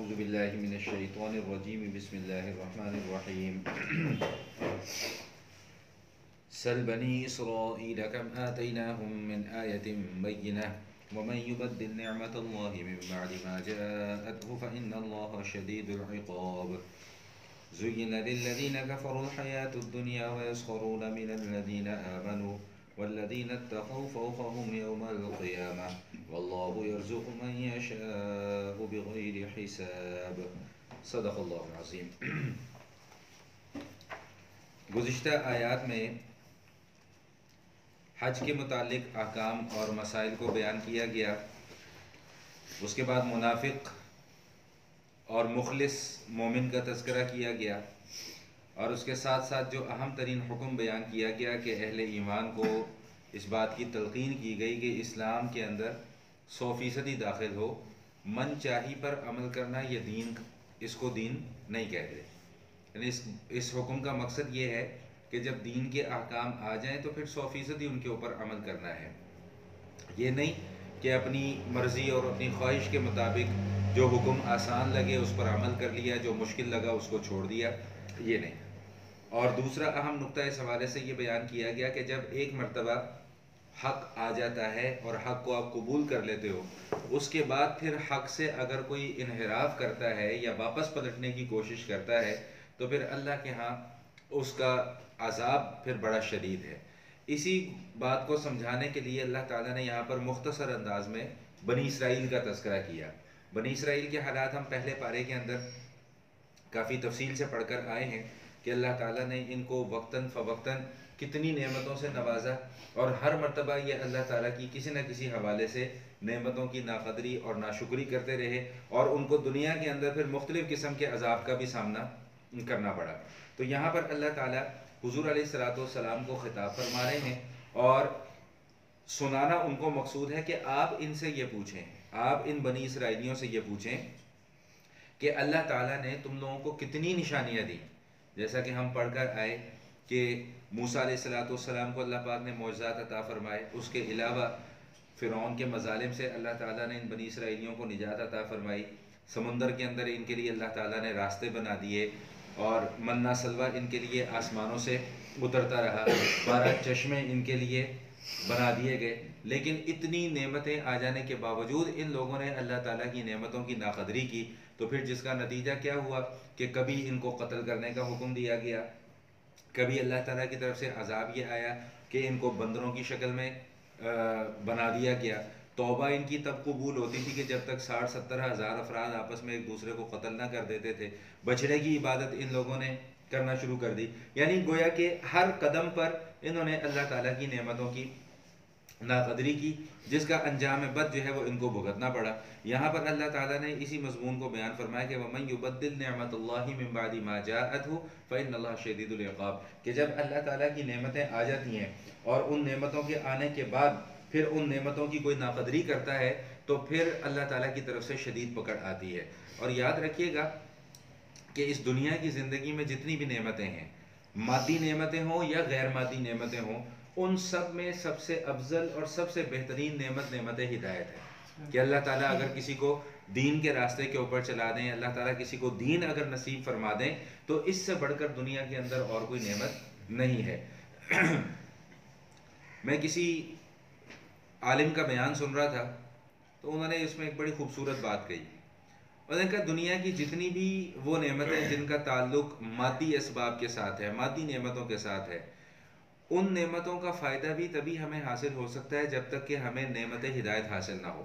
أعوذ بالله من الشيطان الرجيم بسم الله الرحمن الرحيم سل بني إسرائيل كم آتيناهم من آية بينة ومن يبدل نعمة الله من بعد ما جاءته فإن الله شديد العقاب زين للذين كفروا الحياة الدنيا ويسخرون من الذين آمنوا والذين اتقوا فوقهم يوم القيامة والله يرزق من يشاء بغير حساب صدق اللہ العظیم. گزشتہ آیات میں حج کے متعلق احکام اور مسائل کو بیان کیا گیا. اس کے بعد منافق اور مخلص مومن کا تذکرہ کیا گیا اور اس کے ساتھ ساتھ جو اہم ترین حکم بیان کیا گیا کہ اہل ایمان کو اس بات کی تلقین کی گئی کہ اسلام کے اندر 100% داخل ہو. من چاہی پر عمل کرنا یہ دین، اس کو دین نہیں کہتے. یعنی اس حکم کا مقصد یہ ہے کہ جب دین کے احکام آ جائیں تو پھر 100% ان کے اوپر عمل کرنا ہے. یہ نہیں کہ اپنی مرضی اور اپنی خواہش کے مطابق جو حکم آسان لگے اس پر عمل کر لیا، جو مشکل لگا اس کو چھوڑ دیا، یہ نہیں. اور دوسرا اہم نقطہ اس حوالے سے یہ بیان کیا گیا کہ جب ایک مرتبہ حق آ جاتا ہے اور حق کو آپ قبول کر لیتے ہو، اس کے بعد پھر حق سے اگر کوئی انحراف کرتا ہے یا واپس پلٹنے کی کوشش کرتا ہے تو پھر اللہ کے ہاں اس کا عذاب پھر بڑا شدید ہے. اسی بات کو سمجھانے کے لیے اللہ تعالیٰ نے یہاں پر مختصر انداز میں بنی اسرائیل کا تذکرہ کیا. بنی اسرائیل کے حالات ہم پہلے پارے کے اندر کافی تفصیل سے پڑھ کر آئے ہیں کہ اللہ تعالیٰ نے ان کو وقتاً فوقتاً کتنی نعمتوں سے نوازا اور ہر مرتبہ یہ اللہ تعالیٰ کی کسی نہ کسی حوالے سے نعمتوں کی ناقدری اور ناشکری کرتے رہے اور ان کو دنیا کے اندر پھر مختلف قسم کے عذاب کا بھی سامنا کرنا پڑا. تو یہاں پر اللہ تعالیٰ حضور علیہ السلام کو خطاب فرما رہے ہیں اور سنانا ان کو مقصود ہے کہ آپ ان سے یہ پوچھیں، آپ ان بنی اسرائیلیوں سے یہ پوچھیں کہ اللہ تعالیٰ نے تم لوگوں کو کتنی نشانیاں دی. جیسا کہ ہم پڑھ کر آئے کہ موسیٰ علیہ السلام کو اللہ پاک نے معجزات عطا فرمائے. اس کے علاوہ فرعون کے مظالم سے اللہ تعالیٰ نے ان بنی اسرائیلیوں کو نجات عطا فرمائی. سمندر کے اندر ان کے لیے اللہ تعالیٰ نے راستے بنا دیے اور منّا سلویٰ ان کے لیے آسمانوں سے اترتا رہا. 12 چشمے ان کے لیے بنا دیے گئے. لیکن اتنی نعمتیں آ جانے کے باوجود ان لوگوں نے اللہ تعالیٰ کی نعمتوں کی ناقدری کی. تو پھر جس کا نتیجہ کیا ہوا کہ کبھی ان کو قتل کرنے کا حکم دیا گیا، کبھی اللہ تعالیٰ کی طرف سے عذاب یہ آیا کہ ان کو بندروں کی شکل میں بنا دیا گیا. توبہ ان کی تب قبول ہوتی تھی کہ جب تک 60-70 ہزار افراد آپس میں ایک دوسرے کو قتل نہ کر دیتے تھے. بچڑے کی عبادت ان لوگوں نے کرنا شروع کر دی. یعنی گویا کہ ہر قدم پر انہوں نے اللہ تعالیٰ کی نعمتوں کی ناقدری کی، جس کا انجام بد جو ہے وہ ان کو بھگتنا پڑا. یہاں پر اللہ تعالیٰ نے اسی مضمون کو بیان فرمایا کہ وَمَن يُبَدِّلْ نِعْمَةَ اللَّهِ مِن بَعْدِ مَا جَاءَتْهُ فَإِنَّ اللَّهَ شَدِيدُ الْعِقَابِ کہ جب اللہ تعالیٰ کی نعمتیں آ جاتی ہیں اور ان نعمتوں کے آنے کے بعد پھر ان نعمتوں کی کوئی ناقدری کرتا ہے تو پھر اللہ تعالیٰ کی طرف سے شدید پکڑ آتی ہے. اور یاد رکھیے گا کہ اس دنیا کی زندگی میں جتنی بھی نعمتیں ہیں، مادی نعمتیں ہوں یا غیر مادی نعمتیں ہوں، ان سب میں سب سے افضل اور سب سے بہترین نعمت ہدایت ہے. کہ اللہ تعالیٰ اگر کسی کو دین کے راستے کے اوپر چلا دیں، اللہ تعالیٰ کسی کو دین اگر نصیب فرما دیں تو اس سے بڑھ کر دنیا کے اندر اور کوئی نعمت نہیں ہے. میں کسی عالم کا بیان سن رہا تھا تو انہوں نے اس میں ایک بڑی خوبصورت بات کہی. انہوں نے کہا دنیا کی جتنی بھی وہ نعمتیں جن کا تعلق مادی اسباب کے ساتھ ہے، مادی نعمتوں کے ساتھ ہے، ان نعمتوں کا فائدہ بھی تبھی ہمیں حاصل ہو سکتا ہے جب تک کہ ہمیں نعمت ہدایت حاصل نہ ہو.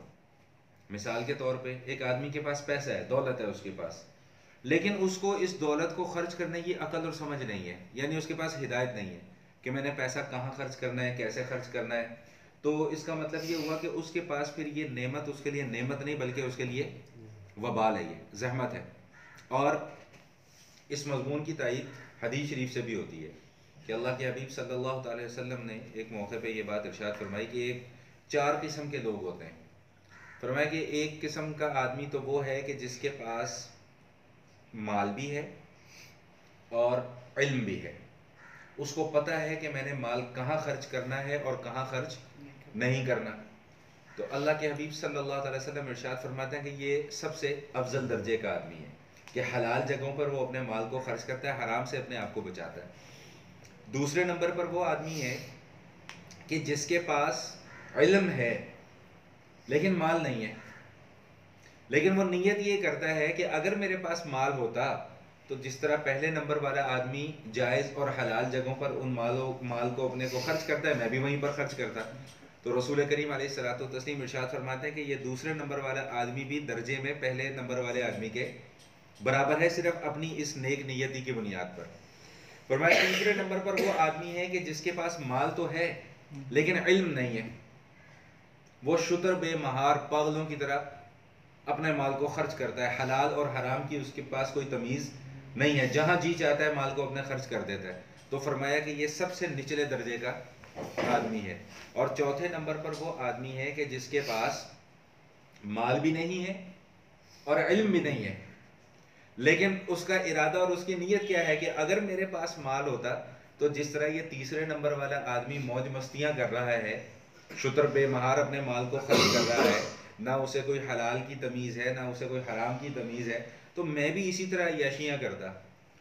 مثال کے طور پہ ایک آدمی کے پاس پیسہ ہے، دولت ہے اس کے پاس، لیکن اس کو اس دولت کو خرچ کرنے کی عقل اور سمجھ نہیں ہے. یعنی اس کے پاس ہدایت نہیں ہے کہ میں نے پیسہ کہاں خرچ کرنا ہے، کیسے خرچ کرنا ہے. تو اس کا مطلب یہ ہوا کہ اس کے پاس پھر یہ نعمت اس کے لیے نعمت نہیں بلکہ اس کے لیے وبال ہے، یہ زحمت ہے. اور اس مضمون کی تائید حدیث شریف سے بھی ہوتی ہے کہ اللہ کے حبیب صلی اللہ تعالی وسلم نے ایک موقع پہ یہ بات ارشاد فرمائی کہ 4 قسم کے لوگ ہوتے ہیں. فرمایا کہ ایک قسم کا آدمی تو وہ ہے کہ جس کے پاس مال بھی ہے اور علم بھی ہے. اس کو پتہ ہے کہ میں نے مال کہاں خرچ کرنا ہے اور کہاں خرچ نہیں کرنا. تو اللہ کے حبیب صلی اللہ علیہ وسلم ارشاد فرماتے ہیں کہ یہ سب سے افضل درجے کا آدمی ہے کہ حلال جگہوں پر وہ اپنے مال کو خرچ کرتا ہے، حرام سے اپنے آپ کو بچاتا ہے۔ دوسرے نمبر پر وہ آدمی ہے کہ جس کے پاس علم ہے لیکن مال نہیں ہے، لیکن وہ نیت یہ کرتا ہے کہ اگر میرے پاس مال ہوتا تو جس طرح پہلے نمبر والا آدمی جائز اور حلال جگہوں پر ان مال کو اپنے کو خرچ کرتا ہے، میں بھی وہیں پر خرچ کرتا۔ تو رسول کریم علیہ الصلوۃ والتسلیم ارشاد فرماتے ہیں کہ یہ دوسرے نمبر والا آدمی بھی درجے میں پہلے نمبر والے آدمی کے برابر ہے، صرف اپنی اس نیک نیتی کی بنیاد پر۔ فرمایا تیسرے نمبر پر وہ آدمی ہے کہ جس کے پاس مال تو ہے لیکن علم نہیں ہے، وہ شتر بے مہار پاگلوں کی طرح اپنے مال کو خرچ کرتا ہے، حلال اور حرام کی اس کے پاس کوئی تمیز نہیں ہے، جہاں جی چاہتا ہے مال کو اپنے خرچ کر دیتا ہے۔ تو فرمایا کہ یہ سب سے نچلے درجے کا آدمی ہے۔ اور چوتھے نمبر پر وہ آدمی ہے کہ جس کے پاس مال بھی نہیں ہے اور علم بھی نہیں ہے، لیکن اس کا ارادہ اور اس کی نیت کیا ہے کہ اگر میرے پاس مال ہوتا تو جس طرح یہ تیسرے نمبر والا آدمی موج مستیاں کر رہا ہے، شتر بے مہار اپنے مال کو خرچ کر رہا ہے، نہ اسے کوئی حلال کی تمیز ہے نہ اسے کوئی حرام کی تمیز ہے، تو میں بھی اسی طرح عیاشیاں کرتا،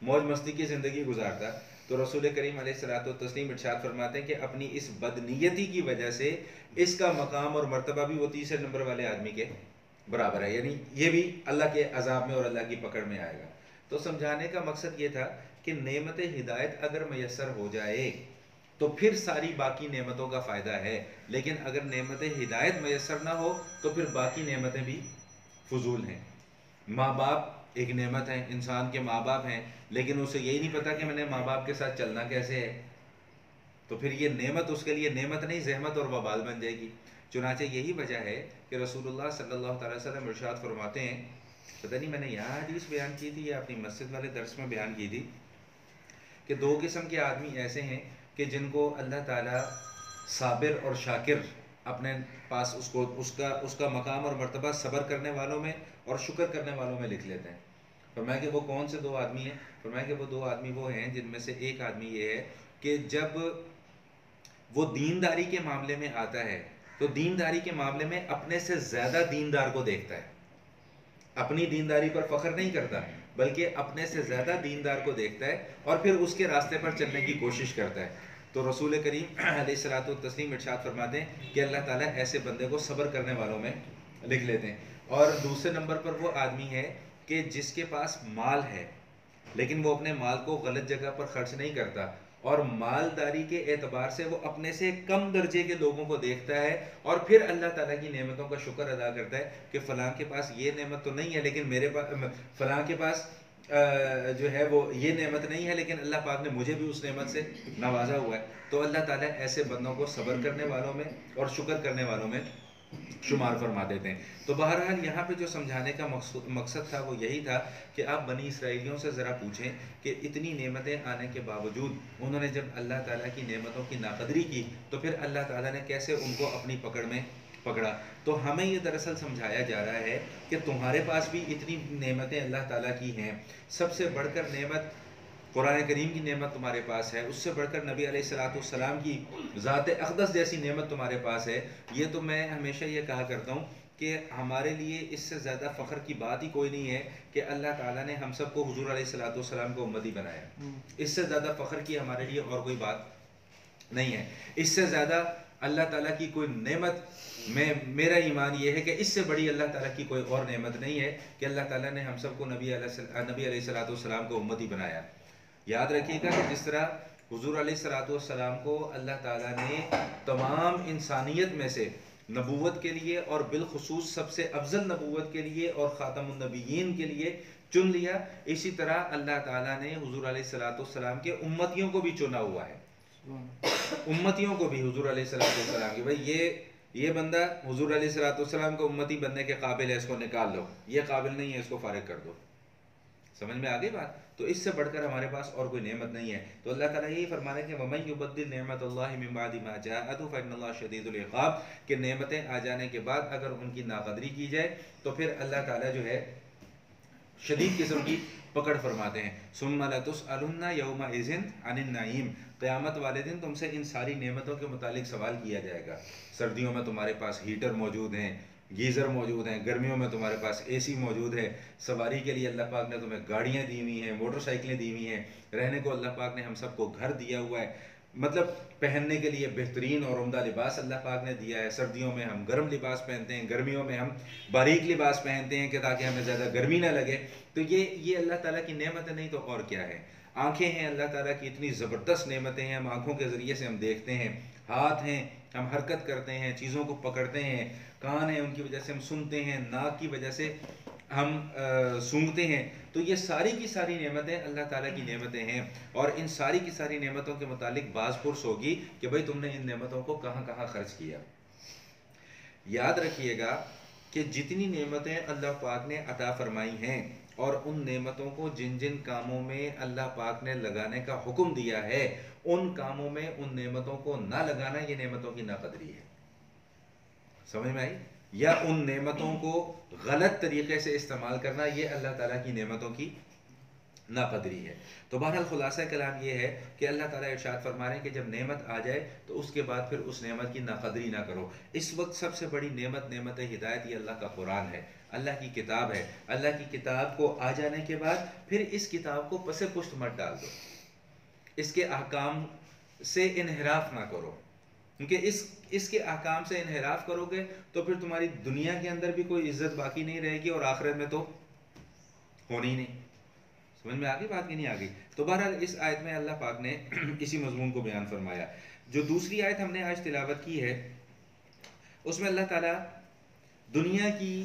موج مستی کی زندگی گزارتا۔ تو رسول کریم علیہ الصلوۃ والتسلیم ارشاد فرماتے ہیں کہ اپنی اس بدنیتی کی وجہ سے اس کا مقام اور مرتبہ بھی وہ تیسرے نمبر والے آدمی کے برابر ہے، یعنی یہ بھی اللہ کے عذاب میں اور اللہ کی پکڑ میں آئے گا۔ تو سمجھانے کا مقصد یہ تھا کہ نعمت ہدایت اگر میسر ہو جائے تو پھر ساری باقی نعمتوں کا فائدہ ہے، لیکن اگر نعمت ہدایت میسر نہ ہو تو پھر باقی نعمتیں بھی فضول ہیں۔ ماں باپ ایک نعمت ہے، انسان کے ماں باپ ہیں، لیکن اسے یہی نہیں پتا کہ میں نے ماں باپ کے ساتھ چلنا کیسے ہے، تو پھر یہ نعمت اس کے لیے نعمت نہیں زحمت اور وبال بن جائے گی۔ چنانچہ یہی وجہ ہے کہ رسول اللہ صلی اللہ تعالی وسلم ارشاد فرماتے ہیں، پتہ نہیں میں نے یہاں حدیث بیان کی تھی یا اپنی مسجد والے درس میں بیان کی تھی، کہ دو قسم کے آدمی ایسے ہیں کہ جن کو اللہ تعالیٰ صابر اور شاکر اپنے پاس اس کا مقام اور مرتبہ صبر کرنے والوں میں اور شکر کرنے والوں میں لکھ لیتے ہیں۔ فرمایا کہ وہ کون سے دو آدمی ہیں؟ فرمایا کہ وہ دو آدمی وہ ہیں جن میں سے ایک آدمی یہ ہے کہ جب وہ دینداری کے معاملے میں آتا ہے تو دینداری کے معاملے میں اپنے سے زیادہ دیندار کو دیکھتا ہے، اپنی دینداری پر فخر نہیں کرتا بلکہ اپنے سے زیادہ دیندار کو دیکھتا ہے اور پھر اس کے راستے پر چلنے کی کوشش کرتا ہے۔ تو رسول کریم علیہ الصلوۃ والتسلیم ارشاد فرماتے ہیں کہ اللہ تعالیٰ ایسے بندے کو صبر کرنے والوں میں لکھ لیتے ہیں۔ اور دوسرے نمبر پر وہ آدمی ہے کہ جس کے پاس مال ہے لیکن وہ اپنے مال کو غلط جگہ پر خرچ نہیں کرتا، اور مالداری کے اعتبار سے وہ اپنے سے کم درجے کے لوگوں کو دیکھتا ہے اور پھر اللہ تعالیٰ کی نعمتوں کا شکر ادا کرتا ہے کہ فلاں کے پاس یہ نعمت تو نہیں ہے لیکن میرے پاس، فلاں کے پاس جو ہے وہ یہ نعمت نہیں ہے لیکن اللہ پاک نے مجھے بھی اس نعمت سے نوازا ہوا ہے۔ تو اللہ تعالیٰ ایسے بندوں کو صبر کرنے والوں میں اور شکر کرنے والوں میں شمار فرما دیتے ہیں۔ تو بہرحال یہاں پہ جو سمجھانے کا مقصد تھا وہ یہی تھا کہ آپ بنی اسرائیلیوں سے ذرا پوچھیں کہ اتنی نعمتیں آنے کے باوجود انہوں نے جب اللہ تعالیٰ کی نعمتوں کی ناقدری کی تو پھر اللہ تعالیٰ نے کیسے ان کو اپنی پکڑ میں پکڑا۔ تو ہمیں یہ دراصل سمجھایا جا رہا ہے کہ تمہارے پاس بھی اتنی نعمتیں اللہ تعالیٰ کی ہیں، سب سے بڑھ کر نعمت قرآن کریم کی نعمت تمہارے پاس ہے، اس سے بڑھ کر نبی علیہ الصلوۃ والسلام کی ذات اقدس جیسی نعمت تمہارے پاس ہے۔ یہ تو میں ہمیشہ یہ کہا کرتا ہوں کہ ہمارے لیے اس سے زیادہ فخر کی بات ہی کوئی نہیں ہے کہ اللہ تعالیٰ نے ہم سب کو حضور علیہ الصلوۃ والسلام کو امتی بنایا۔ اس سے زیادہ فخر کی ہمارے لیے اور کوئی بات نہیں ہے۔ اس سے زیادہ اللہ تعالیٰ کی کوئی نعمت، میرا ایمان یہ ہے کہ اس سے بڑی اللہ تعالیٰ کی کوئی اور نعمت نہیں ہے کہ اللہ تعالیٰ نے ہم سب کو نبی علیہ الصلوۃ والسلام کو امتی بنایا۔ یاد رکھیے گا کہ جس طرح حضور علیہ الصلوۃ والسلام کو اللہ تعالیٰ نے تمام انسانیت میں سے نبوت کے لیے اور بالخصوص سب سے افضل نبوت کے لیے اور خاتم النبیین کے لیے چن لیا، اسی طرح اللہ تعالیٰ نے حضور علیہ الصلوۃ والسلام کے امتیوں کو بھی چنا ہوا ہے، امتیوں کو بھی حضور علیہ الصلوۃ والسلام کی، بھائی یہ بندہ حضور علیہ الصلوۃ والسلام کو امتی بننے کے قابل ہے، اس کو نکال لو، یہ قابل نہیں ہے، اس کو فارغ کر دو۔ سمجھ میں آ گئی بات؟ تو اس سے بڑھ کر ہمارے پاس اور کوئی نعمت نہیں ہے۔ تو اللہ تعالیٰ یہی فرمانا ہے کہ وَمَن يُبَدِّلْ نِعْمَتَ اللَّهِ مِن بَعْدِ مَا جَاءَتْهُ فَإِنَّ اللَّهَ شَدِيدُ الْعِقَابِ، کہ نعمتیں آ جانے کے بعد اگر ان کی ناقدری کی جائے تو پھر اللہ تعالیٰ جو ہے شدید قسم کی پکڑ فرماتے ہیں. ثم لتسألن یومئذ عن النعیم، قیامت والے دن تم سے ان ساری نعمتوں کے متعلق سوال کیا جائے گا. سردیوں میں تمہارے پاس ہیٹر موجود ہیں، گیزر موجود ہیں، گرمیوں میں تمہارے پاس اے سی موجود ہے، سواری کے لیے اللہ پاک نے تمہیں گاڑیاں دی ہوئی ہیں، موٹر سائیکلیں دی ہوئی ہیں، رہنے کو اللہ پاک نے ہم سب کو گھر دیا ہوا ہے، مطلب پہننے کے لیے بہترین اور عمدہ لباس اللہ پاک نے دیا ہے. سردیوں میں ہم گرم لباس پہنتے ہیں، گرمیوں میں ہم باریک لباس پہنتے ہیں کہ تاکہ ہمیں زیادہ گرمی نہ لگے. تو یہ اللہ تعالیٰ کی نعمت نہیں تو اور کیا ہے. آنکھیں ہیں اللہ تعالیٰ کی اتنی زبردست نعمتیں ہیں، ہم آنکھوں کے ذریعے سے ہم دیکھتے ہیں. ہاتھ ہیں، ہم حرکت کرتے ہیں، چیزوں کو پکڑتے ہیں. کان ہیں، ان کی وجہ سے ہم سنتے ہیں. ناک کی وجہ سے ہم سونگھتے ہیں. تو یہ ساری کی ساری نعمتیں اللہ تعالیٰ کی نعمتیں ہیں. اور ان ساری کی ساری نعمتوں کے متعلق باز پرس ہوگی کہ بھائی تم نے ان نعمتوں کو کہاں کہاں خرچ کیا. یاد رکھیے گا کہ جتنی نعمتیں اللہ پاک نے عطا فرمائی ہیں اور ان نعمتوں کو جن جن کاموں میں اللہ پاک نے لگانے کا حکم دیا ہے، ان کاموں میں ان نعمتوں کو نہ لگانا یہ نعمتوں کی ناقدری ہے. سمجھ میں آئی؟ یا ان نعمتوں کو غلط طریقے سے استعمال کرنا یہ اللہ تعالیٰ کی نعمتوں کی ناقدری ہے. تو بہرحال خلاصہ کلام یہ ہے کہ اللہ تعالیٰ ارشاد فرما رہے ہیں کہ جب نعمت آ جائے تو اس کے بعد پھر اس نعمت کی ناقدری نہ کرو. اس وقت سب سے بڑی نعمت ہدایت یہ اللہ کا قرآن ہے، اللہ کی کتاب ہے. اللہ کی کتاب کو آ جانے کے بعد پھر اس کتاب کو پس پشت مت ڈال دو، اس کے احکام سے انحراف نہ کرو، کیونکہ اس کے احکام سے انحراف کرو گے تو پھر تمہاری دنیا کے اندر بھی کوئی عزت باقی نہیں رہے گی اور آخرت میں تو ہونی ہی نہیں. سمجھ میں آگئی بات کی نہیں آگئی؟ تو بہرحال اس آیت میں اللہ پاک نے اسی مضمون کو بیان فرمایا. جو دوسری آیت ہم نے آج تلاوت کی ہے اس میں اللہ تعالیٰ دنیا کی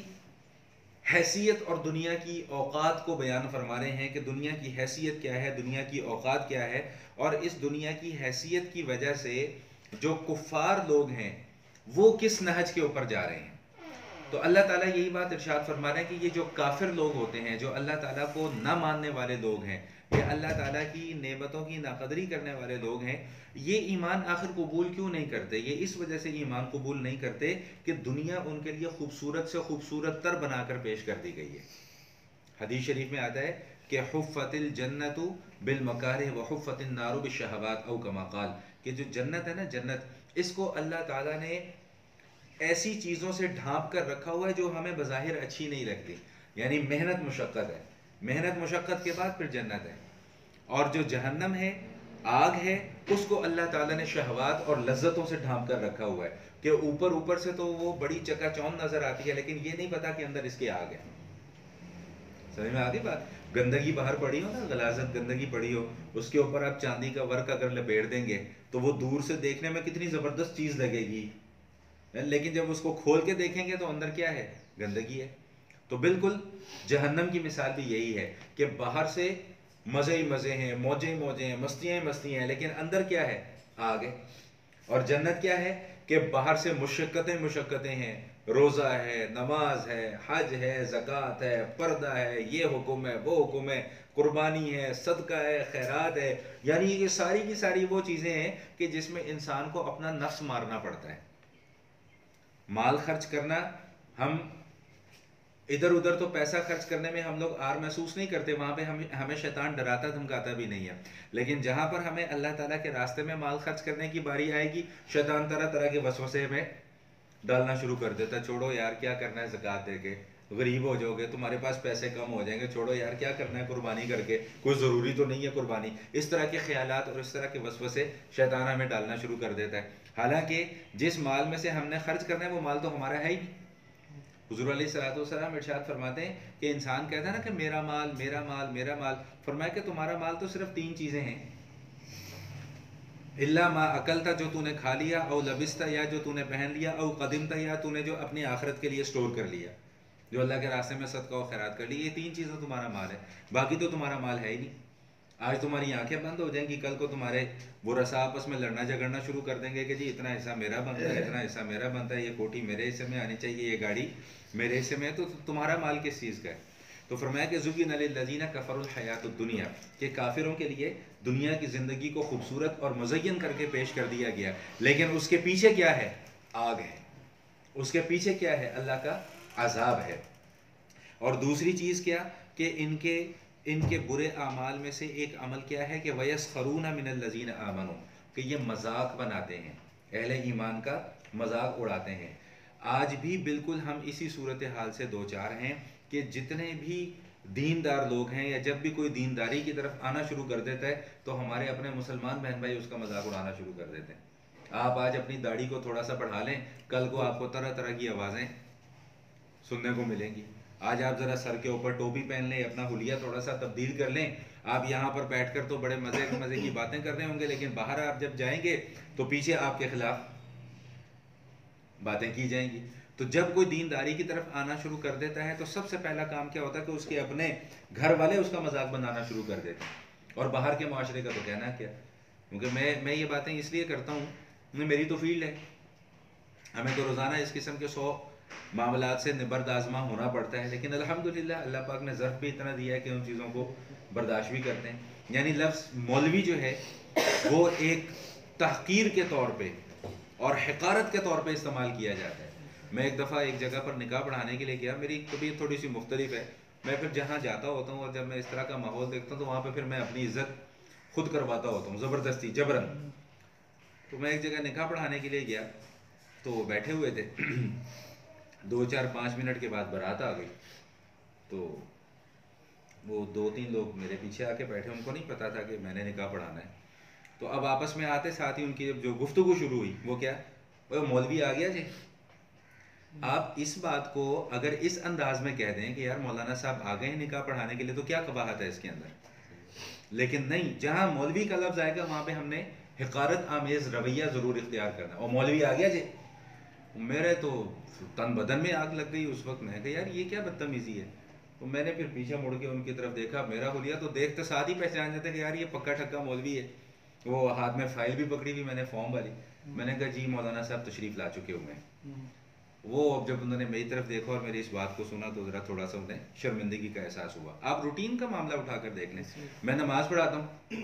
حیثیت اور دنیا کی اوقات کو بیان فرما رہے ہیں کہ دنیا کی حیثیت کیا ہے، دنیا کی اوقات کیا ہے. اور اس دنیا کی حیثیت کی وجہ سے جو کفار لوگ ہیں وہ کس نہج کے اوپر جا رہے ہیں. تو اللہ تعالیٰ یہی بات ارشاد فرما رہے ہیں کہ یہ جو کافر لوگ ہوتے ہیں، جو اللہ تعالیٰ کو نہ ماننے والے لوگ ہیں، یہ اللہ تعالیٰ کی نعمتوں کی ناقدری کرنے والے لوگ ہیں، یہ ایمان آخر قبول کیوں نہیں کرتے؟ یہ اس وجہ سے ایمان قبول نہیں کرتے کہ دنیا ان کے لیے خوبصورت سے خوبصورت تر بنا کر پیش کر دی گئی ہے. حدیث شریف میں آتا ہے کہ حفت الجنت بالمکارہ وحفت النار بالشہوات او کما قال، کہ جو جنت ہے نا، جنت اس کو اللہ تعالیٰ نے ایسی چیزوں سے ڈھانپ کر رکھا ہوا ہے جو ہمیں بظاہر اچھی نہیں لگتی. یعنی محنت مشقت ہے، محنت مشقت کے بعد پھر جنت ہے. اور جو جہنم ہے، آگ ہے، اس کو اللہ تعالیٰ نے شہوات اور لذتوں سے ڈھانپ کر رکھا ہوا ہے کہ اوپر سے تو وہ بڑی چکا چوند نظر آتی ہے لیکن یہ نہیں پتا کہ اندر اس کی آگ ہے. سمجھ میں آگئی بات؟ گندگی باہر پڑی ہو نا، غلاظت گندگی پڑی ہو، اس کے اوپر آپ چاندی کا ورک اگر لپیٹ دیں گے تو وہ دور سے دیکھنے میں کتنی زبردست چیز لگے گی، لیکن جب اس کو کھول کے دیکھیں گے تو اندر کیا ہے؟ گندگی ہے. تو بالکل جہنم کی مثال بھی یہی ہے کہ باہر سے مزے ہی مزے ہیں، موجیں ہی موجیں ہیں، مستیاں ہی مستیاں ہیں، لیکن اندر کیا ہے؟ آگ ہے. اور جنت کیا ہے کہ باہر سے مشقتیں ہیں، روزہ ہے، نماز ہے، حج ہے، زکوٰۃ ہے، پردہ ہے، یہ حکم ہے، وہ حکم ہے، قربانی ہے، صدقہ ہے، خیرات ہے. یعنی یہ ساری کی ساری وہ چیزیں ہیں کہ جس میں انسان کو اپنا نفس مارنا پڑتا ہے. مال خرچ کرنا، ہم ادھر ادھر تو پیسہ خرچ کرنے میں ہم لوگ آر محسوس نہیں کرتے، وہاں پہ ہمیں شیطان ڈراتا دھمکاتا بھی نہیں ہے. لیکن جہاں پر ہمیں اللہ تعالیٰ کے راستے میں مال خرچ کرنے کی باری آئے گی، شیطان طرح طرح کے وسوسے میں ڈالنا شروع کر دیتا. چھوڑو یار، کیا کرنا ہے زکوٰۃ دے کے، غریب ہو جاؤ گے، تمہارے پاس پیسے کم ہو جائیں گے، چھوڑو یار کیا کرنا ہے قربانی کر کے، کوئی ضروری تو نہیں ہے قربانی. اس طرح کے خیالات اور اس طرح کے وسوسے شیطان ہمیں ڈالنا شروع کر دیتا ہے. حالانکہ جس مال میں سے ہم نے خرچ کرنا ہے وہ مال تو ہمارا ہے ہی. حضور علیہ الصلوۃ والسلام ارشاد فرماتے ہیں کہ انسان کہتا ہے نا کہ میرا مال میرا مال میرا مال، فرمایا کہ تمہارا مال تو صرف 3 چیزیں ہیں، الا ما اکلتا، جو تو نے کھا لیا، او لبستا، یا جو تو نے پہن لیا، او قدمتا، یا تو نے جو اپنی آخرت کے لیے سٹور کر لیا، جو اللہ کے راستے میں صدقہ و خیرات کر لی. یہ 3 چیزیں تمہارا مال ہے، باقی تو تمہارا مال ہے ہی نہیں. آج تمہاری آنکھیں بند ہو جائیں گی، کل کو تمہارے وہ رسا آپس میں لڑنا جھگڑنا شروع کر دیں گے کہ جی اتنا حصہ میرا بنتا ہے، اتنا حصہ میرا بنتا ہے، یہ کوٹھی میرے حصے میں آنی چاہیے، یہ گاڑی میرے حصے میں ہے. تو تمہارا مال کس چیز کا ہے؟ تو فرمایا کہ زُيِّنَ لِلَّذِينَ كَفَرُوا الْحَيَاةُ الدُّنْيَا، کہ کافروں کے لیے دنیا کی زندگی کو خوبصورت اور مزین کر کے پیش کر دیا گیا، لیکن اس کے پیچھے کیا ہے؟ آگ ہے. اس کے پیچھے کیا ہے؟ اللہ کا عذاب ہے. اور دوسری چیز کیا کہ ان کے برے اعمال میں سے ایک عمل کیا ہے کہ وَيَسْخَرُونَ مِنَ الَّذِينَ آمَنُوا، کہ یہ مذاق بناتے ہیں، اہل ایمان کا مذاق اڑاتے ہیں۔ آج بھی بالکل ہم اسی صورتحال سے دوچار ہیں کہ جتنے بھی دیندار لوگ ہیں، یا جب بھی کوئی دینداری کی طرف آنا شروع کر دیتا ہے تو ہمارے اپنے مسلمان بہن بھائی اس کا مذاق اڑانا شروع کر دیتے ہیں۔ آپ آج اپنی داڑھی کو تھوڑا سا بڑھا لیں، کل کو آپ کو طرح طرح کی آوازیں سننے کو ملیں گی۔ آج آپ ذرا سر کے اوپر ٹوپی پہن لیں، اپنا حلیہ تھوڑا سا تبدیل کر لیں، آپ یہاں پر بیٹھ کر تو بڑے مزے کی باتیں کر رہے ہوں گے، لیکن باہر آپ جب جائیں گے تو پیچھے آپ کے خلاف باتیں کی جائیں گی۔ تو جب کوئی دینداری کی طرف آنا شروع کر دیتا ہے تو سب سے پہلا کام کیا ہوتا ہے کہ اس کے اپنے گھر والے اس کا مذاق بنانا شروع کر دیتے ہیں، اور باہر کے معاشرے کا تو کہنا کیا۔ کیونکہ میں یہ باتیں اس لیے کرتا ہوں، میری تو فیلڈ ہے، ہمیں تو روزانہ اس قسم کے 100 معاملات سے نبرد آزما ہونا پڑتا ہے، لیکن الحمدللہ اللہ پاک نے ظرف بھی اتنا دیا ہے کہ ان چیزوں کو برداشت بھی کرتے ہیں۔ یعنی لفظ مولوی جو ہے وہ ایک تحقیر کے طور پہ اور حقارت کے طور پہ استعمال کیا جاتا ہے۔ میں ایک دفعہ ایک جگہ پر نکاح پڑھانے کے لیے گیا، میری طبیعت تھوڑی سی مختلف ہے، میں پھر جہاں جاتا ہوتا ہوں اور جب میں اس طرح کا ماحول دیکھتا ہوں تو وہاں پہ پھر میں اپنی عزت خود کرواتا ہوتا ہوں، زبردستی جبرن۔ تو میں ایک جگہ نکاح پڑھانے کے لیے گیا تو بیٹھے ہوئے تھے، 2-4-5 منٹ کے بعد بارات آ گئی، تو وہ 2-3 لوگ میرے پیچھے آ کے بیٹھے، ان کو نہیں پتا تھا کہ میں نے نکاح پڑھانا ہے۔ تو اب آپس میں آتے ساتھ ہی ان کی جو گفتگو شروع ہوئی وہ کیا، وہ مولوی آ گیا جی۔ آپ اس بات کو اگر اس انداز میں کہہ دیں کہ یار مولانا صاحب آ گئے نکاح پڑھانے کے لیے تو کیا قباحت ہے اس کے اندر، لیکن نہیں، جہاں مولوی کا لفظ آئے گا وہاں پہ ہم نے حقارت آمیز رویہ ضرور اختیار کرنا۔ اور مولوی آ گیا جی، میرے تو تن بدن میں آگ لگ گئی اس وقت، میں کہ یار یہ کیا بدتمیزی ہے۔ تو میں نے پھر پیچھے مڑ کے ان کی طرف دیکھا، میرا حلیہ تو دیکھتے ساتھ ہی پہچان جاتے کہ یار یہ پکا ٹھکا مولوی ہے۔ وہ ہاتھ میں فائل بھی پکڑی ہوئی میں نے فارم والی، میں نے کہا جی مولانا صاحب تشریف لا چکے ہوئے ہیں۔ وہ اب جب انہوں نے میری طرف دیکھا اور میری اس بات کو سنا تو ذرا تھوڑا سا انہیں شرمندگی کا احساس ہوا۔ آپ روٹین کا معاملہ اٹھا کر دیکھ لیں، میں نماز پڑھاتا ہوں،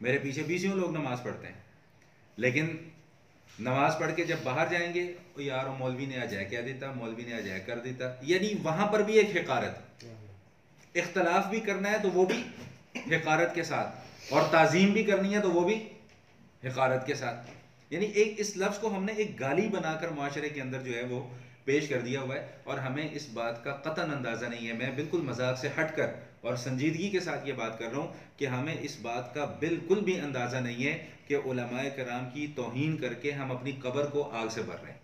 میرے پیچھے 20 لوگ نماز پڑھتے ہیں، لیکن نماز پڑھ کے جب باہر جائیں گے تو یار مولوی نے آ جائے کہہ دیتا، مولوی نے آ جائے کر دیتا، یعنی وہاں پر بھی ایک حقارت، اختلاف بھی کرنا ہے تو وہ بھی حقارت کے ساتھ، اور تعظیم بھی کرنی ہے تو وہ بھی حقارت کے ساتھ۔ یعنی ایک اس لفظ کو ہم نے ایک گالی بنا کر معاشرے کے اندر جو ہے وہ پیش کر دیا ہوا ہے، اور ہمیں اس بات کا قطعاً اندازہ نہیں ہے۔ میں بالکل مذاق سے ہٹ کر اور سنجیدگی کے ساتھ یہ بات کر رہا ہوں کہ ہمیں اس بات کا بالکل بھی اندازہ نہیں ہے کہ علماء کرام کی توہین کر کے ہم اپنی قبر کو آگ سے بھر رہے ہیں۔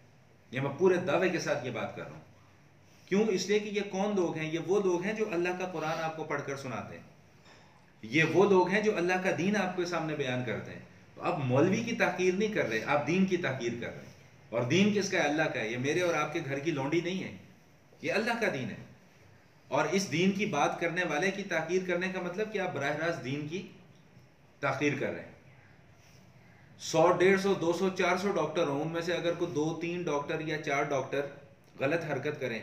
یہ میں پورے دعوے کے ساتھ یہ بات کر رہا ہوں۔ کیوں؟ اس لیے کہ یہ کون لوگ ہیں؟ یہ وہ لوگ ہیں جو اللہ کا قرآن آپ کو پڑھ کر سناتے ہیں، یہ وہ لوگ ہیں جو اللہ کا دین آپ کے سامنے بیان کرتے ہیں۔ تو آپ مولوی کی تحقیر نہیں کر رہے، آپ دین کی تحقیر کر رہے ہیں۔ اور دین کس کا ہے؟ اللہ کا ہے۔ یہ میرے اور آپ کے گھر کی لونڈی نہیں ہے، یہ اللہ کا دین ہے۔ اور اس دین کی بات کرنے والے کی تحقیر کرنے کا مطلب کہ آپ براہ راست دین کی تحقیر کر رہے ہیں۔ 100 150 200 400 ڈاکٹر ہوں، ان میں سے اگر کوئی 2-3 ڈاکٹر یا 4 ڈاکٹر غلط حرکت کریں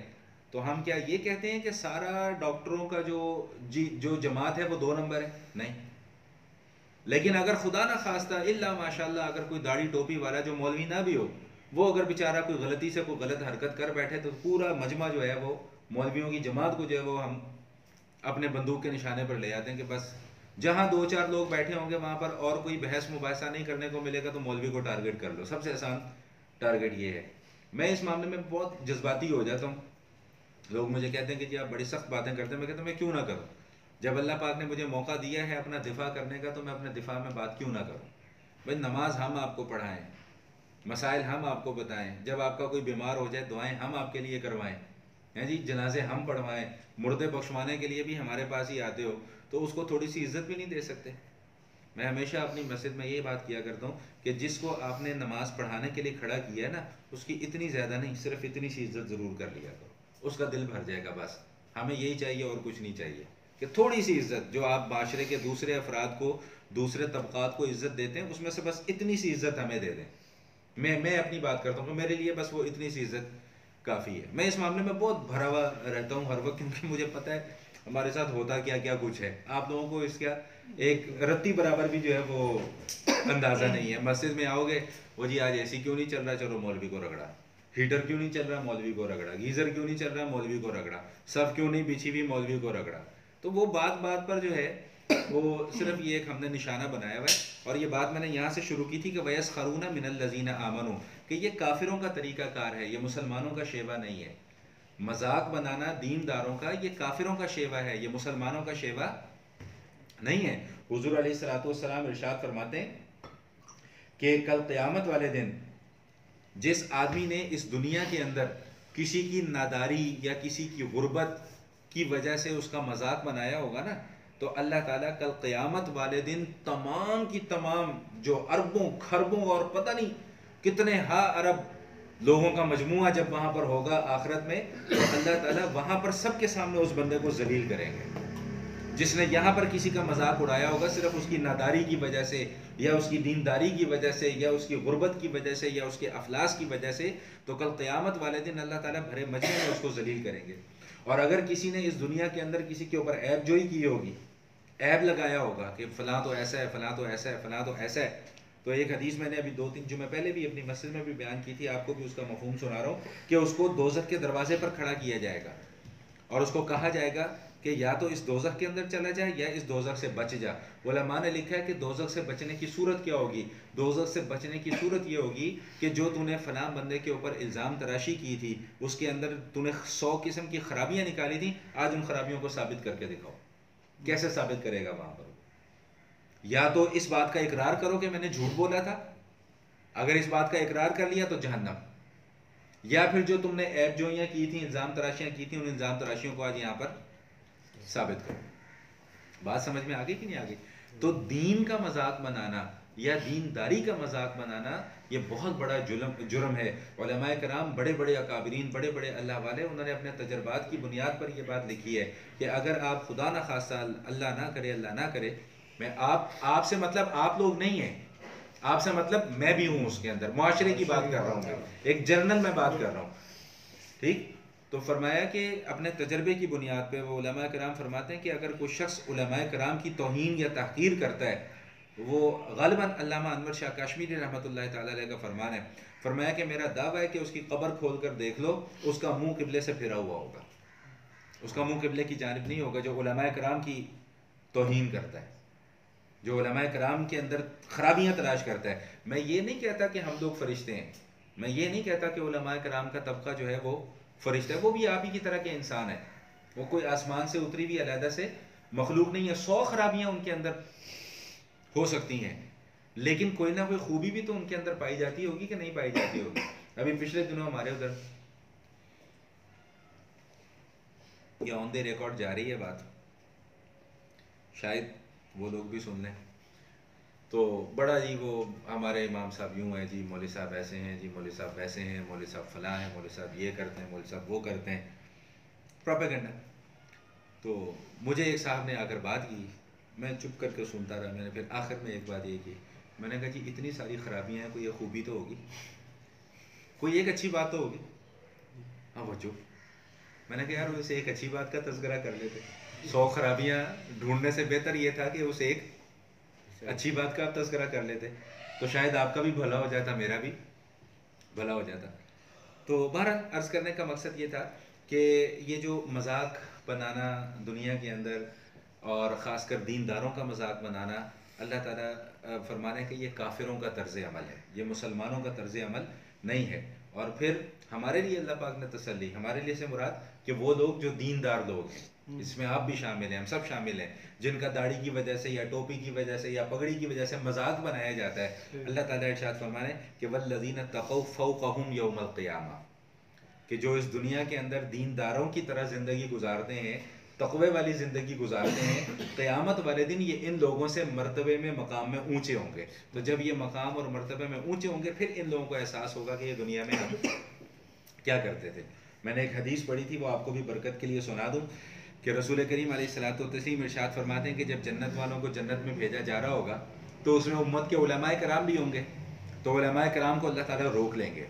تو ہم کیا یہ کہتے ہیں کہ سارا ڈاکٹروں کا جو جماعت ہے وہ 2 نمبر ہے؟ نہیں۔ لیکن اگر خدا نہ خواستہ الا ماشاءاللہ اگر کوئی داڑھی ٹوپی والا جو مولوی نہ بھی ہو، وہ اگر بیچارہ کوئی غلطی سے کوئی غلط حرکت کر بیٹھے تو پورا مجمع جو ہے وہ مولویوں کی جماعت کو جو ہے وہ ہم اپنے بندوق کے نشانے پر لے جاتے ہیں کہ بس جہاں 2-4 لوگ بیٹھے ہوں گے وہاں پر اور کوئی بحث مباحثہ نہیں کرنے کو ملے گا تو مولوی کو ٹارگٹ کر لو۔ سب سے آسان ٹارگٹ یہ ہے۔ میں اس معاملے میں بہت جذباتی ہو جاتا ہوں۔ لوگ مجھے کہتے ہیں کہ جی آپ بڑی سخت باتیں کرتے ہیں، میں کہتا ہوں میں کیوں نہ کروں؟ جب اللہ پاک نے مجھے موقع دیا ہے اپنا دفاع کرنے کا تو میں اپنے دفاع میں بات کیوں نہ کروں؟ بھائی نماز ہم آپ کو پڑھائیں، مسائل ہم آپ کو بتائیں، جب آپ کا کوئی بیمار ہو جائے دعائیں ہم آپ کے لیے کروائیں، ہیں جی جنازے ہم پڑھوائیں، مردے بخشوانے کے لیے بھی ہمارے پاس ہی آتے ہو تو اس کو تھوڑی سی عزت بھی نہیں دے سکتے؟ میں ہمیشہ اپنی مسجد میں یہ بات کیا کرتا ہوں کہ جس کو آپ نے نماز پڑھانے کے لیے کھڑا کیا ہے نا، اس کی اتنی زیادہ نہیں، صرف اتنی سی عزت ضرور کر لیا کرو، اس کا دل بھر جائے گا۔ بس ہمیں یہی چاہیے اور کچھ نہیں چاہیے کہ تھوڑی سی عزت جو آپ معاشرے کے دوسرے افراد کو، دوسرے طبقات کو عزت دیتے ہیں، اس میں سے بس اتنی سی عزت ہمیں دے دیں۔ میں اپنی بات کرتا ہوں کہ میرے لیے بس وہ اتنی سی عزت کافی ہے۔ میں اس معاملے میں بہت بھرا ہوا رہتا ہوں ہر وقت، کیونکہ مجھے پتہ ہے ہمارے ساتھ ہوتا کیا کیا کچھ ہے۔ آپ لوگوں کو اس کا ایک رتی برابر بھی جو ہے وہ اندازہ نہیں ہے۔ مسجد میں آؤ گے، وہ جی آج ایسی کیوں نہیں چل رہا، چلو مولوی کو رگڑا، ہیٹر کیوں نہیں چل رہا، مولوی کو رگڑا. گیزر کیوں نہیں چل رہا، مولوی کو رگڑا. صف کیوں نہیں بچھی ہوئی، مولوی کو رگڑا. تو وہ بات بات پر جو ہے وہ صرف یہ ایک ہم نے نشانہ بنایا ہوا ہے. اور یہ بات میں نے یہاں سے شروع کی تھی کہ وَيَسْخَرُونَ مِنَ الَّذِينَ آمَنُوا، کہ یہ کافروں کا طریقہ کار ہے، یہ مسلمانوں کا شیوہ نہیں ہے. مذاق بنانا دین داروں کا یہ کافروں کا شیوہ ہے، یہ مسلمانوں کا شیوہ نہیں ہے. حضور علیہ الصلوۃ والسلام ارشاد فرماتے ہیں کہ کل قیامت والے دن جس آدمی نے اس دنیا کے اندر کسی کی ناداری یا کسی کی غربت کی وجہ سے اس کا مذاق بنایا ہوگا نا، تو اللہ تعالیٰ کل قیامت والے دن تمام کی تمام جو اربوں کھربوں اور پتہ نہیں کتنے ارب لوگوں کا مجموعہ جب وہاں پر ہوگا آخرت میں، تو اللہ تعالیٰ وہاں پر سب کے سامنے اس بندے کو ذلیل کریں گے. جس نے یہاں پر کسی کا مذاق اڑایا ہوگا صرف اس کی ناداری کی وجہ سے یا اس کی دینداری کی وجہ سے یا اس کی غربت کی وجہ سے یا اس کے افلاس کی وجہ سے، تو کل قیامت والے دن اللہ تعالیٰ بھرے مجمع میں اس کو ذلیل کریں گے. اور اگر کسی نے اس دنیا کے اندر کسی کے اوپر عیب جوئی کی ہوگی، عیب لگایا ہوگا کہ فلاں تو ایسا ہے، فلاں تو ایسا ہے، فلاں تو ایسا ہے، تو ایک حدیث میں نے ابھی 2-3 جمعے پہلے بھی اپنی مسجد میں بھی بیان کی تھی، آپ کو بھی اس کا مفہوم سنا رہا ہوں، کہ اس کو دوزخ کے دروازے پر کھڑا کیا جائے گا اور اس کو کہا جائے گا کہ یا تو اس دوزخ کے اندر چلا جائے یا اس دوزخ سے بچ جا. علماء نے لکھا ہے کہ دوزخ سے بچنے کی صورت کیا ہوگی. دوزخ سے بچنے کی صورت یہ ہوگی کہ جو تو نے فلاں بندے کے اوپر الزام تراشی کی تھی، اس کے اندر تو نے 100 قسم کی خرابیاں نکالی تھیں، آج ان خرابیوں کو ثابت کر کے دکھاؤ. کیسے ثابت کرے گا وہاں پر؟ یا تو اس بات کا اقرار کرو کہ میں نے جھوٹ بولا تھا، اگر اس بات کا اقرار کر لیا تو جہنم، یا پھر جو تم نے عیب جوئیاں کی تھیں، الزام تراشیاں کی تھیں، ان الزام تراشیوں کو آج یہاں پر ثابت کرو. بات سمجھ میں آ گئی کہ نہیں آ گئی؟ تو دین کا مذاق بنانا یا دینداری کا مذاق بنانا یہ بہت بڑا جرم ہے. علماء کرام بڑے بڑے اکابرین، بڑے بڑے اللہ والے، انہوں نے اپنے تجربات کی بنیاد پر یہ بات لکھی ہے کہ اگر آپ خدا نہ خواستہ اللہ نہ کرے میں آپ سے مطلب آپ لوگ نہیں ہیں، آپ سے مطلب میں بھی ہوں اس کے اندر، معاشرے کی بات کر رہا ہوں، ایک جنرل میں بات کر رہا ہوں، ٹھیک؟ تو فرمایا کہ اپنے تجربے کی بنیاد پہ وہ علماء کرام فرماتے ہیں کہ اگر کوئی شخص علماء کرام کی توہین یا تحقیر کرتا ہے، وہ غالباً علامہ انور شاہ کشمیری رحمۃ اللہ تعالی علیہ کا فرمان ہے، فرمایا کہ میرا دعویٰ ہے کہ اس کی قبر کھول کر دیکھ لو، اس کا منہ قبلے سے پھرا ہوا ہوگا، اس کا منہ قبلے کی جانب نہیں ہوگا. جو علماء کرام کی توہین کرتا ہے، جو علماء کرام کے اندر خرابیاں تلاش کرتا ہے. میں یہ نہیں کہتا کہ ہم لوگ فرشتے ہیں، میں یہ نہیں کہتا کہ علماء کرام کا طبقہ جو ہے وہ فرشتہ ہے، وہ بھی آپ ہی کی طرح کے انسان ہے، وہ کوئی آسمان سے اتری ہوئی علیحدہ سے مخلوق نہیں ہے. 100 خرابیاں ان کے اندر ہو سکتی ہیں، لیکن کوئی نہ کوئی خوبی بھی تو ان کے اندر پائی جاتی ہوگی کہ نہیں پائی جاتی ہوگی. ابھی پچھلے دنوں ہمارے ادھر یہ آن دی ریکارڈ جا رہی ہے بات، شاید وہ لوگ بھی سن لیں، تو بڑا جی وہ ہمارے امام صاحب یوں ہیں جی، مولوی صاحب ایسے ہیں جی، مولوی صاحب ویسے ہیں، مولوی صاحب فلاں ہیں، مولوی صاحب یہ کرتے ہیں، مولوی صاحب وہ کرتے ہیں، پروپیگنڈا. تو مجھے ایک صاحب نے آ کر بات کی، میں چپ کر کے سنتا رہا. میں نے پھر آخر میں ایک بات یہ کی، میں نے کہا جی اتنی ساری خرابیاں ہیں، کوئی ایک خوبی تو ہوگی، کوئی ایک اچھی بات تو ہوگی. ہاں وہ چپ. میں نے کہا یار اسے ایک اچھی بات کا تذکرہ کر لیتے، 100 خرابیاں ڈھونڈنے سے بہتر یہ تھا کہ اسے ایک اچھی بات کا آپ تذکرہ کر لیتے، تو شاید آپ کا بھی بھلا ہو جاتا، میرا بھی بھلا ہو جاتا. تو بہرحال عرض کرنے کا مقصد یہ تھا کہ یہ جو مذاق بنانا دنیا کے اندر اور خاص کر دینداروں کا مذاق بنانا، اللہ تعالیٰ فرمانے کہ یہ کافروں کا طرز عمل ہے، یہ مسلمانوں کا طرز عمل نہیں ہے. اور پھر ہمارے لیے اللہ پاک نے تسلی، ہمارے لیے سے مراد کہ وہ لوگ جو دیندار لوگ ہیں، اس میں آپ بھی شامل ہیں، ہم سب شامل ہیں، جن کا داڑھی کی وجہ سے یا ٹوپی کی وجہ سے یا پگڑی کی وجہ سے مذاق بنایا جاتا ہے. اللہ تعالیٰ ارشاد فرمانے کہ والذین اتقوا فوقہم یوم القیامہ، کہ جو اس دنیا کے اندر دینداروں کی طرح زندگی گزارتے ہیں، تقوی والی زندگی گزارتے ہیں، قیامت والے دن یہ ان لوگوں سے مرتبے میں مقام میں اونچے ہوں گے. تو جب یہ مقام اور مرتبے میں اونچے ہوں گے، پھر ان لوگوں کو احساس ہوگا کہ یہ دنیا میں ہم کیا کرتے تھے. میں نے ایک حدیث پڑھی تھی، وہ آپ کو بھی برکت کے لیے سنا دوں کہ رسول کریم علیہ الصلوۃ والتسلیم ارشاد فرماتے ہیں کہ جب جنت والوں کو جنت میں بھیجا جا رہا ہوگا تو اس میں امت کے علماء کرام بھی ہوں گے. تو علماء کرام کو اللہ تعالیٰ روک لیں گے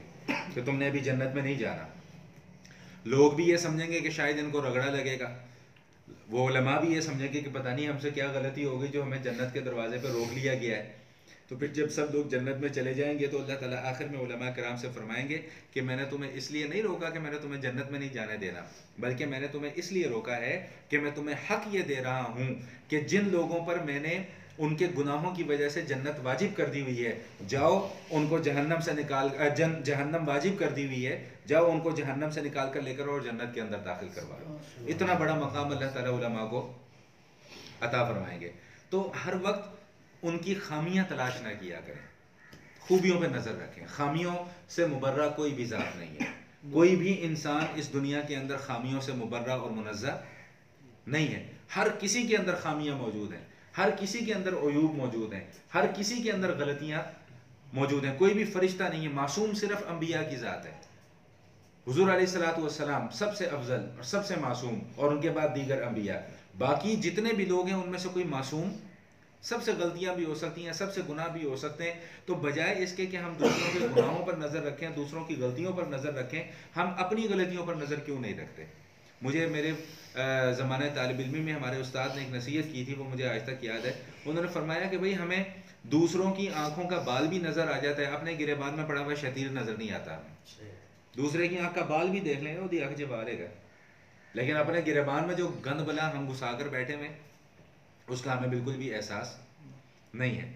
کہ تم نے ابھی جنت میں نہیں جانا. لوگ بھی یہ سمجھیں گے کہ شاید ان کو رگڑا لگے گا، وہ علماء بھی یہ سمجھیں گے کہ پتہ نہیں ہم سے کیا غلطی ہو گئی جو ہمیں جنت کے دروازے پہ روک لیا گیا ہے. تو پھر جب سب لوگ جنت میں چلے جائیں گے تو اللہ تعالیٰ آخر میں علماء کرام سے فرمائیں گے کہ میں نے تمہیں اس لیے نہیں روکا کہ میں نے تمہیں جنت میں نہیں جانے دینا، بلکہ میں نے تمہیں اس لیے روکا ہے کہ میں تمہیں حق یہ دے رہا ہوں کہ جن لوگوں پر میں نے ان کے گناہوں کی وجہ سے جنت واجب کر دی ہوئی ہے، جاؤ ان کو جہنم سے نکال جہنم واجب کر دی ہوئی ہے، جاؤ ان کو جہنم سے نکال کر لے کر اور جنت کے اندر داخل کرواؤ۔ اتنا بڑا مقام اللہ تعالیٰ علماء کو عطا فرمائیں گے۔ تو ہر وقت ان کی خامیاں تلاش نہ کیا کریں، خوبیوں پہ نظر رکھیں۔ خامیوں سے مبرہ کوئی بھی ذات نہیں ہے، کوئی بھی انسان اس دنیا کے اندر خامیوں سے مبرہ اور منزہ نہیں ہے۔ ہر کسی کے اندر خامیاں موجود ہیں، ہر کسی کے اندر عیوب موجود ہیں، ہر کسی کے اندر غلطیاں موجود ہیں۔ کوئی بھی فرشتہ نہیں ہے، معصوم صرف انبیاء کی ذات ہے۔ حضور علیہ الصلوۃ والسلام سب سے افضل اور سب سے معصوم، اور ان کے بعد دیگر انبیاء۔ باقی جتنے بھی لوگ ہیں ان میں سے کوئی معصوم، سب سے غلطیاں بھی ہو سکتی ہیں، سب سے گناہ بھی ہو سکتے ہیں۔ تو بجائے اس کے کہ ہم دوسروں کے گناہوں پر نظر رکھیں، دوسروں کی غلطیوں پر نظر رکھیں، ہم اپنی غلطیوں پر نظر کیوں نہیں رکھتے؟ مجھے میرے زمانہ طالب علمی میں ہمارے استاد نے ایک نصیحت کی تھی، وہ مجھے آج تک یاد ہے۔ انہوں نے فرمایا کہ بھئی ہمیں دوسروں کی آنکھوں کا بال بھی نظر آ جاتا ہے، اپنے گریبان میں پڑا ہوا شتیر نظر نہیں آتا ہمیں۔ دوسرے کی آنکھ کا بال بھی دیکھ لیں، وہ دی آنکھ جبارے گا، لیکن اپنے گریبان میں جو گند بلا ہم گھسا کر بیٹھے ہوئے، اس کا ہمیں بالکل بھی احساس نہیں ہے۔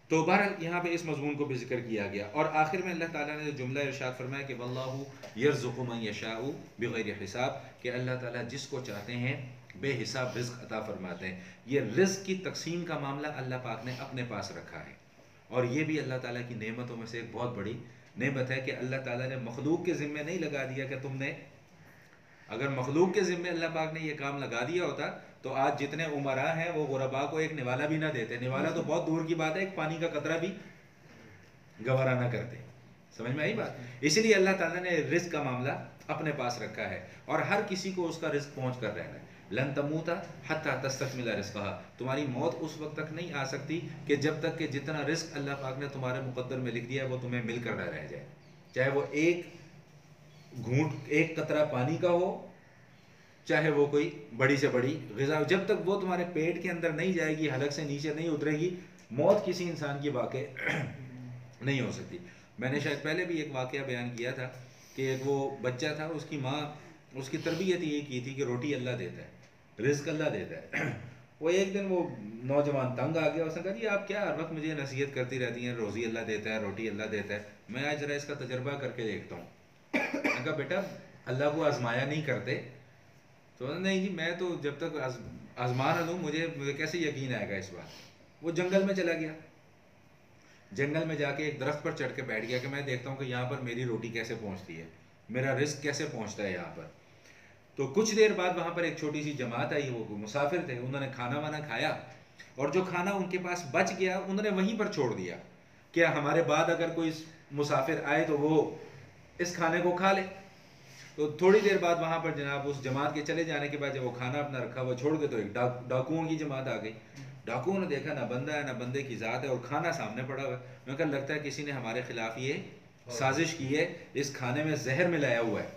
تو بہرحال یہاں پہ اس مضمون کو بھی ذکر کیا گیا، اور آخر میں اللہ تعالیٰ نے جو جملہ ارشاد فرمایا کہ واللہ یرزق من یشاء بغیر حساب، کہ اللہ تعالیٰ جس کو چاہتے ہیں بے حساب رزق عطا فرماتے ہیں۔ یہ رزق کی تقسیم کا معاملہ اللہ پاک نے اپنے پاس رکھا ہے، اور یہ بھی اللہ تعالیٰ کی نعمتوں میں سے ایک بہت بڑی نعمت ہے کہ اللہ تعالیٰ نے مخلوق کے ذمے نہیں لگا دیا کہ تم نے، اگر مخلوق کے ذمے اللہ پاک نے یہ کام لگا دیا ہوتا تو آج جتنے عمراء ہیں وہ غرباء کو ایک نوالا بھی نہ دیتے، نوالا تو بہت دور کی بات ہے، ایک پانی کا قطرہ بھی گوارا نہ کرتے۔ سمجھ میں آئی بات؟ اسی لیے اللہ تعالیٰ نے رزق کا معاملہ اپنے پاس رکھا ہے، اور ہر کسی کو اس کا رزق پہنچ کر رہنا ہے۔ لن تموتا حتی تستکمل رزقھا، تمہاری موت اس وقت تک نہیں آ سکتی کہ جب تک کہ جتنا رزق اللہ پاک نے تمہارے مقدر میں لکھ دیا ہے وہ تمہیں مل کر نہ رہ جائے، چاہے وہ ایک گھونٹ ایک قطرہ پانی کا ہو، چاہے وہ کوئی بڑی سے بڑی غذا، جب تک وہ تمہارے پیٹ کے اندر نہیں جائے گی، حلق سے نیچے نہیں اترے گی، موت کسی انسان کی واقع نہیں ہو سکتی۔ میں نے شاید پہلے بھی ایک واقعہ بیان کیا تھا کہ ایک وہ بچہ تھا، اس کی ماں اس کی تربیت یہ کی تھی کہ روٹی اللہ دیتا ہے، رزق اللہ دیتا ہے۔ وہ ایک دن وہ نوجوان تنگ آ گیا، اس نے کہا جی آپ کیا ہر وقت مجھے نصیحت کرتی رہتی ہیں، روزی اللہ دیتا ہے، روٹی اللہ دیتا ہے، میں آج ذرا اس کا تجربہ کر کے دیکھتا ہوں۔ میں نے کہا بیٹا اللہ کو آزمایا نہیں کرتے؟ تو نہیں جی میں تو جب تک آزما نہ لوں مجھے کیسے یقین آئے گا اس بات۔ وہ جنگل میں چلا گیا، جنگل میں جا کے ایک درخت پر چڑھ کے بیٹھ گیا کہ میں دیکھتا ہوں کہ یہاں پر میری روٹی کیسے پہنچتی ہے، میرا رزق کیسے پہنچتا ہے یہاں پر۔ تو کچھ دیر بعد وہاں پر ایک چھوٹی سی جماعت آئی، وہ مسافر تھے، انہوں نے کھانا وانا کھایا، اور جو کھانا ان کے پاس بچ گیا انہوں نے وہیں پر چھوڑ دیا کہ ہمارے بعد اگر کوئی مسافر آئے تو وہ اس کھانے کو کھا لے۔ تو تھوڑی دیر بعد وہاں پر جناب اس جماعت کے چلے جانے کے بعد جب وہ کھانا اپنا رکھا ہوا چھوڑ کے تو ایک ڈاکوؤں کی جماعت آ گئی۔ ڈاکوؤں نے دیکھا نہ بندہ ہے نہ بندے کی ذات ہے، اور کھانا سامنے پڑا ہوا ہے۔ میں کہا لگتا ہے کسی نے ہمارے خلاف یہ سازش کی ہے، اس کھانے میں زہر ملایا ہوا ہے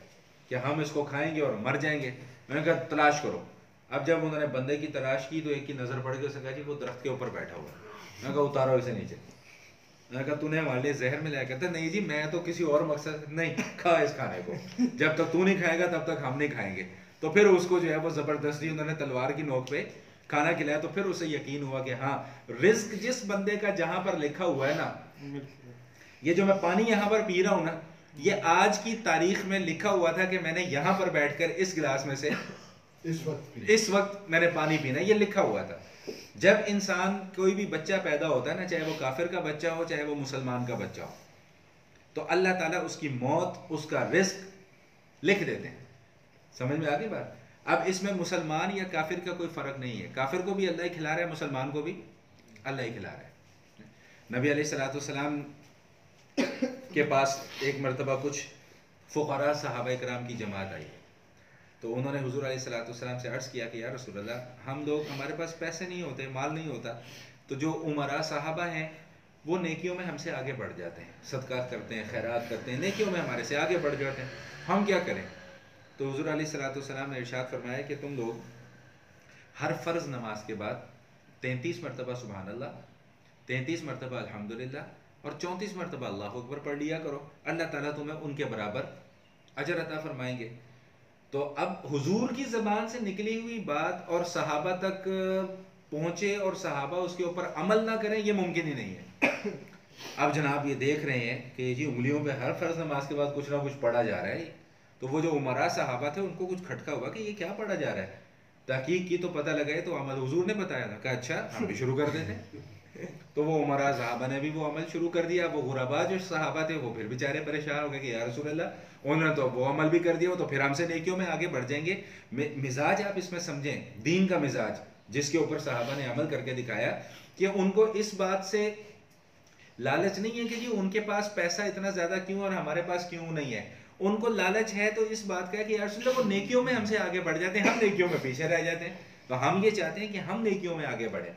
کہ ہم اس کو کھائیں گے اور مر جائیں گے۔ میں نے کہا تلاش کرو۔ اب جب انہوں نے بندے کی تلاش کی تو ایک کی نظر پڑ گئی، اس نے کہا جی وہ درخت کے اوپر بیٹھا ہوا ہے۔ میں نے کہا اتارو اسے نیچے۔ میں نے کہا تو نے ہمارے لیے زہر ملایا؟ کہتا نہیں جی میں تو کسی اور مقصد نہیں، کھا اس کھانے کو، جب تک تو نہیں کھائے گا تب تک ہم نہیں کھائیں گے۔ تو پھر اس کو جو ہے وہ زبردستی انہوں نے تلوار کی نوک پہ کھانا کھلایا، تو پھر اسے یقین ہوا کہ ہاں رزق جس بندے کا جہاں پر لکھا ہوا ہے نا، یہ جو میں پانی یہاں پر پی رہا ہوں نا، یہ آج کی تاریخ میں لکھا ہوا تھا کہ میں نے یہاں پر بیٹھ کر اس گلاس میں سے اس وقت میں نے پانی پینا، یہ لکھا ہوا تھا۔ جب انسان کوئی بھی بچہ پیدا ہوتا ہے نا، چاہے وہ کافر کا بچہ ہو چاہے وہ مسلمان کا بچہ ہو، تو اللہ تعالیٰ اس کی موت اس کا رزق لکھ دیتے ہیں۔ سمجھ میں آ گئی بات؟ اب اس میں مسلمان یا کافر کا کوئی فرق نہیں ہے، کافر کو بھی اللہ ہی کھلا رہا ہے، مسلمان کو بھی اللہ ہی کھلا رہا ہے۔ نبی علیہ الصلوۃ والسلام کے پاس ایک مرتبہ کچھ فقراء صحابہ کرام کی جماعت آئی، تو انہوں نے حضور علیہ الصلوۃ والسلام سے عرض کیا کہ یا رسول اللہ ہم لوگ ہمارے پاس پیسے نہیں ہوتے، مال نہیں ہوتا، تو جو عمراء صحابہ ہیں وہ نیکیوں میں ہم سے آگے بڑھ جاتے ہیں، صدقات کرتے ہیں، خیرات کرتے ہیں، نیکیوں میں ہمارے سے آگے بڑھ جاتے ہیں، ہم کیا کریں؟ تو حضور علیہ الصلوۃ والسلام نے ارشاد فرمایا کہ تم لوگ ہر فرض نماز کے بعد 33 مرتبہ سبحان اللہ، 33 مرتبہ الحمدللہ اور 34 مرتبہ اللہ اکبر پڑھ لیا کرو، اللہ تعالیٰ تمہیں ان کے برابر اجر عطا فرمائیں گے۔ تو اب حضور کی زبان سے نکلی ہوئی بات اور صحابہ تک پہنچے اور صحابہ اس کے اوپر عمل نہ کریں، یہ ممکن ہی نہیں ہے۔ اب جناب یہ دیکھ رہے ہیں کہ جی انگلیوں پہ ہر فرض نماز کے بعد کچھ نہ کچھ پڑھا جا رہا ہے، تو وہ جو عمراء صحابہ تھے ان کو کچھ کھٹکا ہوا کہ یہ کیا پڑھا جا رہا ہے، تحقیق کی تو پتہ لگا تو عمل حضور نے بتایا تھا کہ اچھا ہم بھی شروع کر دیتے ہیں۔ تو وہ عمراء صحابہ نے بھی وہ عمل شروع کر دیا، وہ غرباء جو صحابہ تھے وہ پھر بیچارے پریشان ہو گئے کہ یا رسول اللہ انہوں نے تو وہ عمل بھی کر دیا، وہ تو پھر ہم سے نیکیوں میں آگے بڑھ جائیں گے۔ مزاج آپ اس میں سمجھیں، دین کا مزاج جس کے اوپر صحابہ نے عمل کر کے دکھایا کہ ان کو اس بات سے لالچ نہیں ہے کہ جی ان کے پاس پیسہ اتنا زیادہ کیوں اور ہمارے پاس کیوں نہیں ہے، ان کو لالچ ہے تو اس بات کا کہ یا رسول اللہ وہ نیکیوں میں ہم سے آگے بڑھ جاتے ہیں، ہم نیکیوں میں پیچھے رہ جاتے ہیں، تو ہم یہ چاہتے ہیں کہ ہم نیکیوں میں آگے بڑھیں۔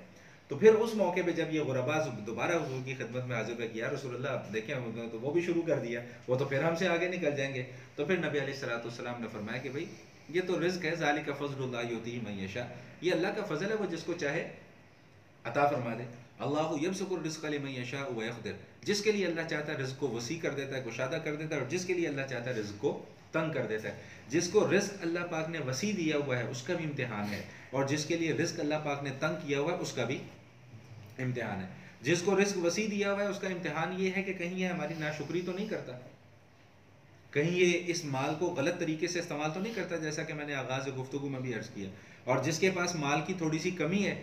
تو پھر اس موقع پہ جب یہ غرباء دوبارہ حضور کی خدمت میں حاضر ہوئے کہ یا رسول اللہ آپ دیکھیں تو وہ بھی شروع کر دیا، وہ تو پھر ہم سے آگے نکل جائیں گے۔ تو پھر نبی علیہ الصلوۃ والسلام نے فرمایا کہ بھائی یہ تو رزق ہے، ذالک فضل اللہ یؤتیہ من یشاء، یہ اللہ کا فضل ہے، وہ جس کو چاہے عطا فرما دے۔ اللہ یبسط الرزق لمن یشاء ویقدر، جس کے لیے اللہ چاہتا ہے رزق کو وسیع کر دیتا ہے، کشادہ کر دیتا ہے، اور جس کے لیے اللہ چاہتا ہے رزق کو تنگ کر دیتا ہے۔ جس کو رزق اللہ پاک نے وسیع دیا ہوا ہے اس کا بھی امتحان ہے، اور جس کے لیے رزق اللہ پاک نے تنگ کیا ہوا ہے اس کا بھی امتحان ہے۔ جس کو رزق وسیع دیا ہوا ہے اس کا امتحان یہ ہے کہ کہیں یہ ہماری ناشکری تو نہیں کرتا، کہیں یہ اس مال کو غلط طریقے سے استعمال تو نہیں کرتا، جیسا کہ میں نے آغاز گفتگو میں بھی عرض کیا۔ اور جس کے پاس مال کی تھوڑی سی کمی ہے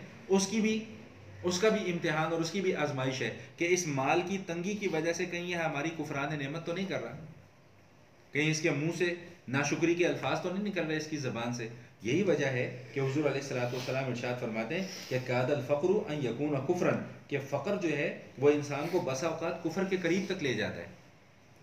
اس کا بھی امتحان اور اس کی بھی آزمائش ہے کہ اس مال کی تنگی کی وجہ سے کہیں یہ ہماری کفران نعمت تو نہیں کر رہا، کہیں اس کے منہ سے ناشکری کے الفاظ تو نہیں نکل رہے اس کی زبان سے۔ یہی وجہ ہے کہ حضور علیہ الصلوۃ والسلام ارشاد فرماتے ہیں کہ کاد الفقر ان یکون کفرا، کہ فقر جو ہے وہ انسان کو بسا اوقات کفر کے قریب تک لے جاتا ہے،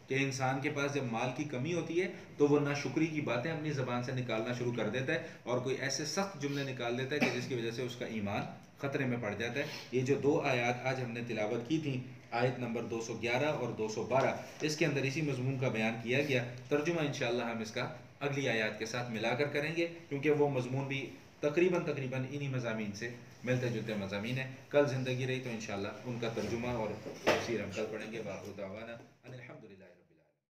کہ انسان کے پاس جب مال کی کمی ہوتی ہے تو وہ ناشکری کی باتیں اپنی زبان سے نکالنا شروع کر دیتا ہے، اور کوئی ایسے سخت جملے نکال دیتا ہے کہ جس کی وجہ سے اس کا ایمان خطرے میں پڑ جاتا ہے۔ یہ جو دو آیات آج ہم نے تلاوت کی تھیں، آیت نمبر 211 اور 212، اس کے اندر اسی مضمون کا بیان کیا گیا۔ ترجمہ انشاءاللہ ہم اس کا اگلی آیات کے ساتھ ملا کر کریں گے، کیونکہ وہ مضمون بھی تقریباً انہی مضامین سے ملتے جلتے مضامین ہیں۔ کل زندگی رہی تو انشاءاللہ ان کا ترجمہ اور تفسیر ہم کل پڑھیں گے۔ باخر دعوانا ان الحمدللہ رب